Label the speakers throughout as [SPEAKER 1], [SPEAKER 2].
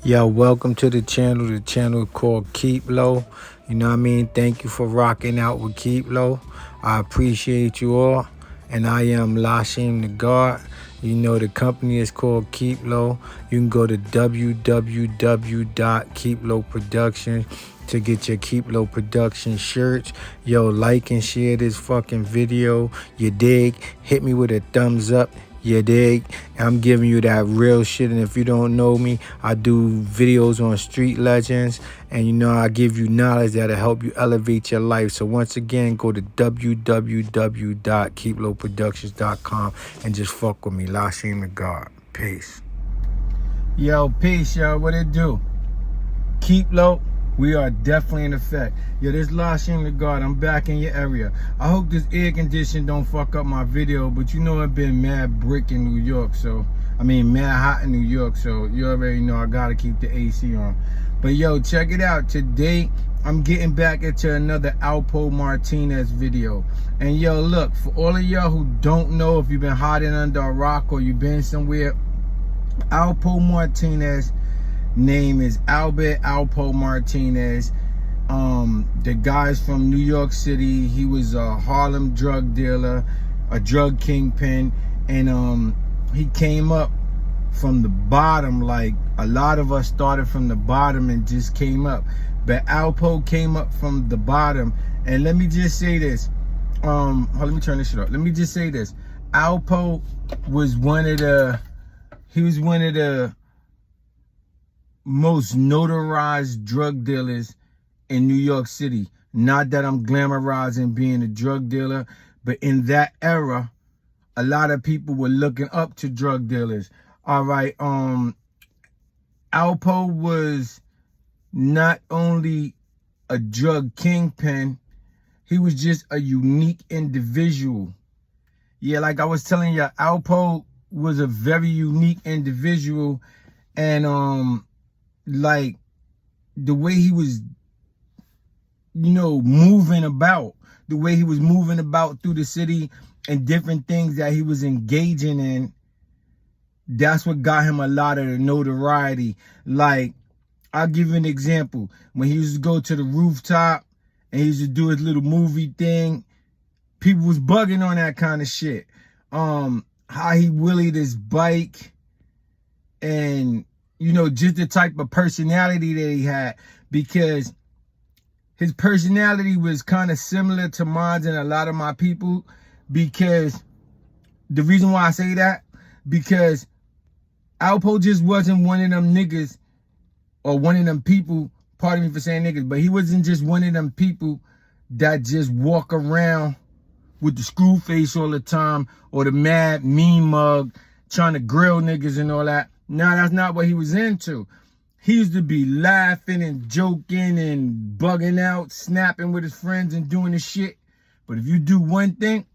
[SPEAKER 1] Yo, welcome to the channel called Keep Low. You know what I mean? Thank you for rocking out with Keep Low. I appreciate you all. And I am LASHEIM the God. You know the company is called Keep Low. You can go to www.keeplowproductions to get your Keep Low Production shirts. Yo, like and share this fucking video. You dig? Hit me with a thumbs up. You dig? I'm giving you that real shit. And if you don't know me, I do videos on street legends. And you know, I give you knowledge that'll help you elevate your life. So once again, go to www.keeplowproductions.com and just fuck with me. LASHEIM the God. Peace. Yo, peace, yo. What it do? Keep low. We are definitely in effect. Yo, this LASHEIM the God. I'm back in your area. I hope this air condition don't fuck up my video, but you know it been mad brick in New York, so mad hot in New York, so you already know I gotta keep the AC on. But yo, check it out. Today I'm getting back into another Alpo Martinez video. And yo, look, for all of y'all who don't know, if you've been hiding under a rock or you've been somewhere, Alpo Martinez name is Alpo Martinez. The guy's from New York City. He was a Harlem drug dealer, a drug kingpin, and he came up from the bottom. Like a lot of us started from the bottom and just came up, but Alpo came up from the bottom. And let me just say this, let me turn this shit up. Let me just say this, Alpo was one of the most notarized drug dealers in New York City. Not that I'm glamorizing being a drug dealer, but in that era, a lot of people were looking up to drug dealers. All right, Alpo was not only a drug kingpin, he was just a unique individual. Yeah, like I was telling you, Alpo was a very unique individual, and like the way he was, moving about, through the city and different things that he was engaging in, that's what got him a lot of the notoriety. Like, I'll give you an example. When he used to go to the rooftop and he used to do his little movie thing, people was bugging on that kind of shit. How he wheelied his bike, and just the type of personality that he had, because his personality was kind of similar to mine and a lot of my people. Because the reason why I say that, because Alpo just wasn't one of them niggas or one of them people, pardon me for saying niggas, but he wasn't just one of them people that just walk around with the screw face all the time or the mad mean mug trying to grill niggas and all that. No, that's not what he was into. He used to be laughing and joking and bugging out, snapping with his friends and doing his shit. But if you do one thing,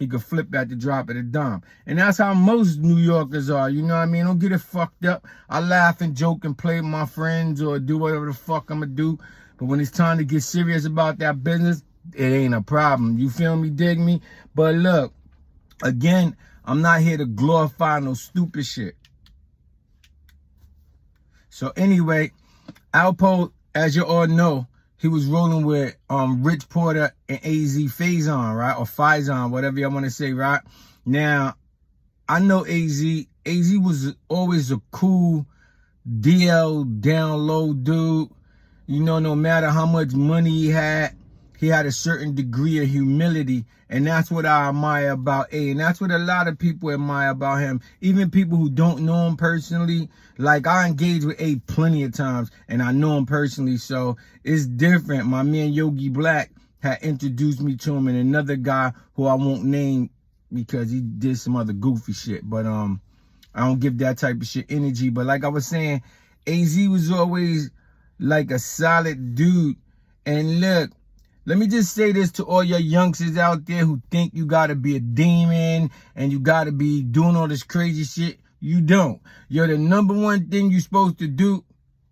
[SPEAKER 1] he could flip at the drop of a dime. And that's how most New Yorkers are, you know what I mean? Don't get it fucked up. I laugh and joke and play with my friends or do whatever the fuck I'm gonna do. But when it's time to get serious about that business, it ain't a problem. You feel me, dig me? But look, again, I'm not here to glorify no stupid shit. So anyway, Alpo, as you all know, he was rolling with Rich Porter and AZ Faison, right? Or Faison, whatever y'all want to say, right? Now, I know AZ. AZ was always a cool DL down low dude. No matter how much money he had a certain degree of humility. And that's what I admire about A. And that's what a lot of people admire about him. Even people who don't know him personally. Like, I engage with A plenty of times, and I know him personally, so it's different. My man Yogi Black had introduced me to him, and another guy who I won't name because he did some other goofy shit. But I don't give that type of shit energy. But like I was saying, AZ was always like a solid dude. And look, let me just say this to all your youngsters out there who think you gotta be a demon and you gotta be doing all this crazy shit. You don't. Yo, the number one thing you're supposed to do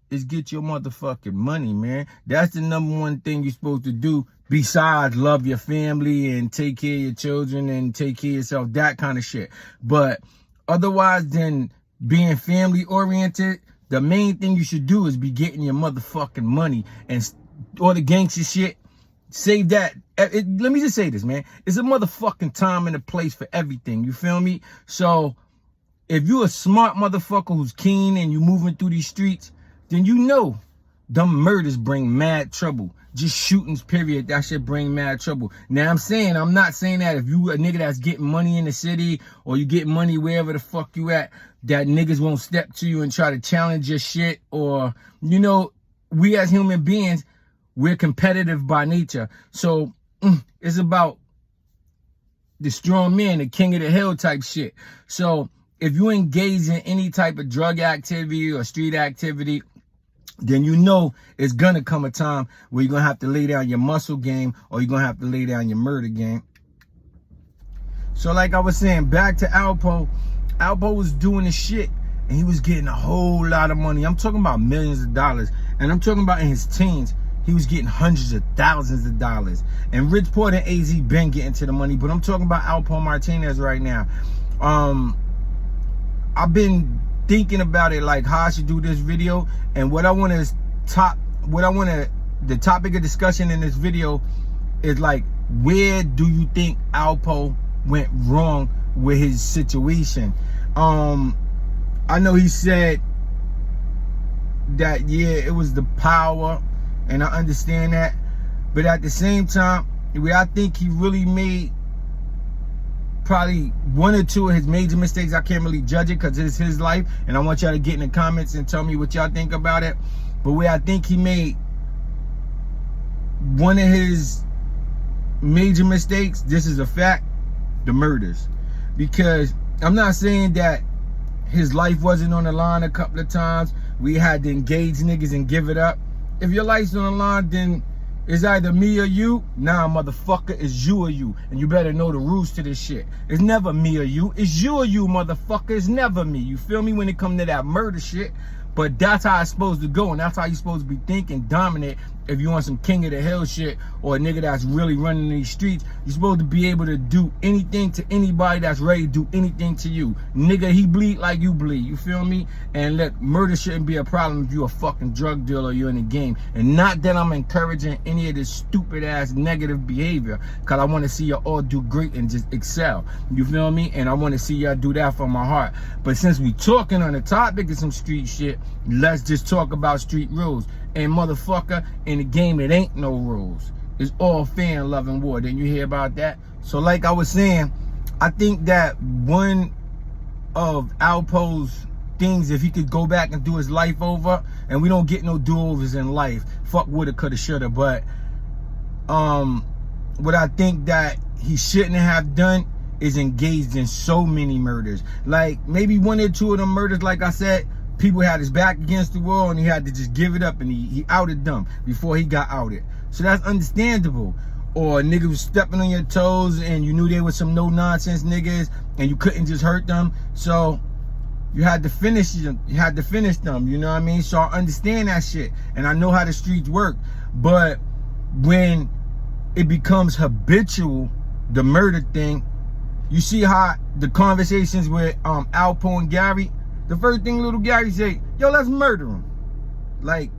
[SPEAKER 1] is get your motherfucking money, man. That's the number one thing you're supposed to do, besides love your family and take care of your children and take care of yourself, that kind of shit. But otherwise than being family oriented, The main thing you should do is be getting your motherfucking money, and all the gangster shit, save that. Let me just say this, man. It's a motherfucking time and a place for everything. You feel me? So if you a smart motherfucker who's keen and you moving through these streets, then you know them murders bring mad trouble. Just shootings, period, that shit bring mad trouble. Now I'm not saying that if you a nigga that's getting money in the city or you get money wherever the fuck you at, that niggas won't step to you and try to challenge your shit. Or, you know, we as human beings, we're competitive by nature. So it's about the strong man, the king of the hill type shit. So if you engage in any type of drug activity or street activity, then you know it's gonna come a time where you're gonna have to lay down your muscle game, or you're gonna have to lay down your murder game. So like I was saying, back to Alpo. Alpo was doing the shit and he was getting a whole lot of money. I'm talking about millions of dollars. And I'm talking about in his teens, he was getting hundreds of thousands of dollars. And Rich Porter and AZ been getting to the money, but I'm talking about Alpo Martinez right now. I've been thinking about it, like how I should do this video, and the topic of discussion in this video is like, where do you think Alpo went wrong with his situation? I know he said that, yeah, it was the power, and I understand that, but at the same time, where I think he really made probably one or two of his major mistakes, I can't really judge it because it's his life, and I want y'all to get in the comments and tell me what y'all think about it. But where I think he made one of his major mistakes, this is a fact, the murders. Because I'm not saying that his life wasn't on the line a couple of times. We had to engage niggas and give it up. If your life's on the line, then it's either me or you. Nah, motherfucker, it's you or you. And you better know the rules to this shit. It's never me or you. It's you or you, motherfucker. It's never me. You feel me? When it comes to that murder shit. But that's how it's supposed to go. And that's how you're supposed to be thinking dominant. If you want some king of the hill shit, or a nigga that's really running these streets, you're supposed to be able to do anything to anybody that's ready to do anything to you. Nigga, he bleed like you bleed. You feel me? And look, murder shouldn't be a problem if you're a fucking drug dealer or you're in the game. And not that I'm encouraging any of this stupid ass negative behavior, because I want to see y'all all do great and just excel. You feel me? And I want to see y'all do that from my heart. But since we talking on the topic of some street shit, let's just talk about street rules. And motherfucker, in the game, it ain't no rules. It's all fair and love and war. Didn't you hear about that? So like I was saying, I think that one of Alpo's things, if he could go back and do his life over, and we don't get no do-overs in life. Fuck woulda, coulda, shoulda. But what I think that he shouldn't have done is engaged in so many murders. Like maybe one or two of them murders, like I said, people had his back against the wall and he had to just give it up, and he outed them before he got outed. So that's understandable. Or a nigga was stepping on your toes and you knew they were some no-nonsense niggas and you couldn't just hurt them. So you had to finish them. You had to finish them, you know what I mean? So I understand that shit. And I know how the streets work. But when it becomes habitual, the murder thing, you see how the conversations with Alpo and Gary, the first thing little Gary say, yo, let's murder him. Like,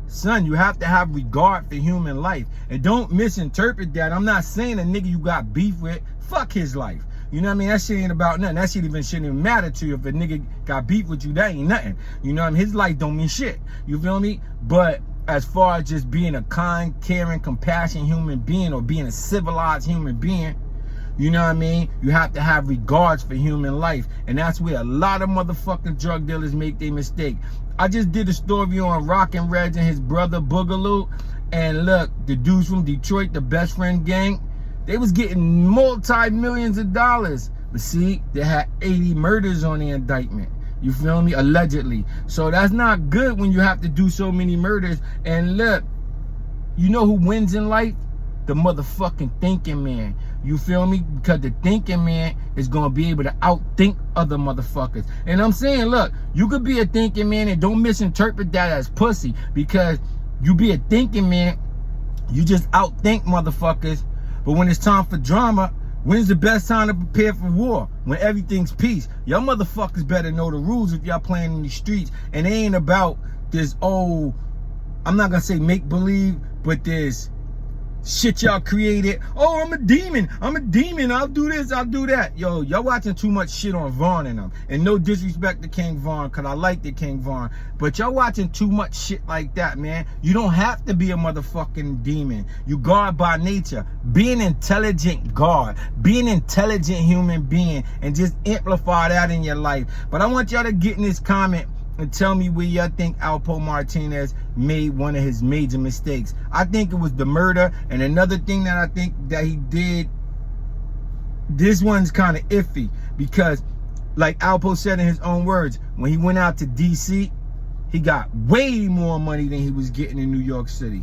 [SPEAKER 1] son, you have to have regard for human life. And don't misinterpret that. I'm not saying a nigga you got beef with, fuck his life. You know what I mean? That shit ain't about nothing. That shit shouldn't even matter to you. If a nigga got beef with you, that ain't nothing. You know what I mean? His life don't mean shit. You feel me? But as far as just being a kind, caring, compassionate human being, or being a civilized human being, you know what I mean? You have to have regards for human life. And that's where a lot of motherfucking drug dealers make their mistake. I just did a story on ROCKIN and his brother Boogaloo. And look, the dudes from Detroit, the best friend gang, they was getting multi-millions of dollars. But see, they had 80 murders on the indictment. You feel me? Allegedly. So that's not good when you have to do so many murders. And look, you know who wins in life? The motherfucking thinking man. You feel me? Because the thinking man is going to be able to outthink other motherfuckers. And I'm saying, look, you could be a thinking man, and don't misinterpret that as pussy. Because you be a thinking man, you just outthink motherfuckers. But when it's time for drama, When's the best time to prepare for war? When everything's peace. Y'all motherfuckers better know the rules if y'all playing in the streets. And it ain't about this old, I'm not gonna say make-believe, but this shit y'all created. Oh, I'm a demon. I'll do this, I'll do that. Yo, y'all watching too much shit on Vaughn and them. And no disrespect to King Vaughn, because I like the King Vaughn. But y'all watching too much shit like that, man. You don't have to be a motherfucking demon. You God by nature. Be an intelligent God. Be an intelligent human being. And just amplify that in your life. But I want y'all to get in this comment and tell me where y'all think Alpo Martinez made one of his major mistakes. I think it was the murder. And another thing that I think that he did, this one's kind of iffy. Because like Alpo said in his own words, when he went out to DC, he got way more money than he was getting in New York City.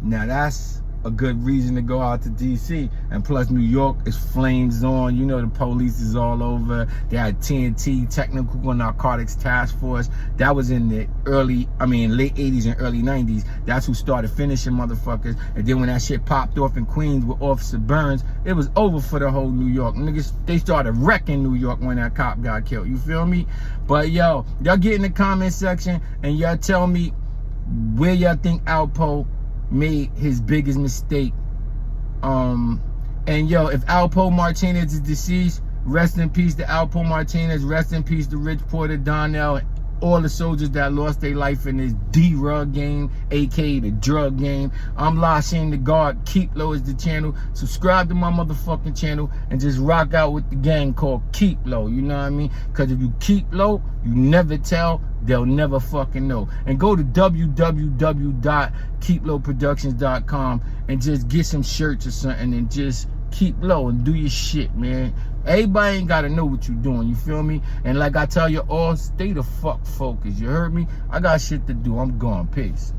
[SPEAKER 1] Now that's a good reason to go out to DC. And plus New York is flames on. You know, the police is all over. They had TNT, Technical Narcotics Task Force. That was in the late 80s and early 90s. That's who started finishing motherfuckers. And then when that shit popped off in Queens with Officer Burns, it was over for the whole New York. Niggas, they started wrecking New York when that cop got killed. You feel me? But yo, y'all get in the comment section and y'all tell me where y'all think Alpo made his biggest mistake. And yo, if Alpo Martinez is deceased, rest in peace to Alpo Martinez, rest in peace to Rich Porter, Donnell, and all the soldiers that lost their life in this D-Rug game, aka the drug game. I'm LASHEIM the God. Keep Low is the channel. Subscribe to my motherfucking channel and just rock out with the gang called Keep Low. You know what I mean? Because if you keep low, you never tell, they'll never fucking know. And go to www.keeplowproductions.com and just get some shirts or something and just keep low and do your shit, man. Everybody ain't gotta know what you're doing, you feel me? And like I tell you all, stay the fuck focused, you heard me? I got shit to do, I'm gone, peace.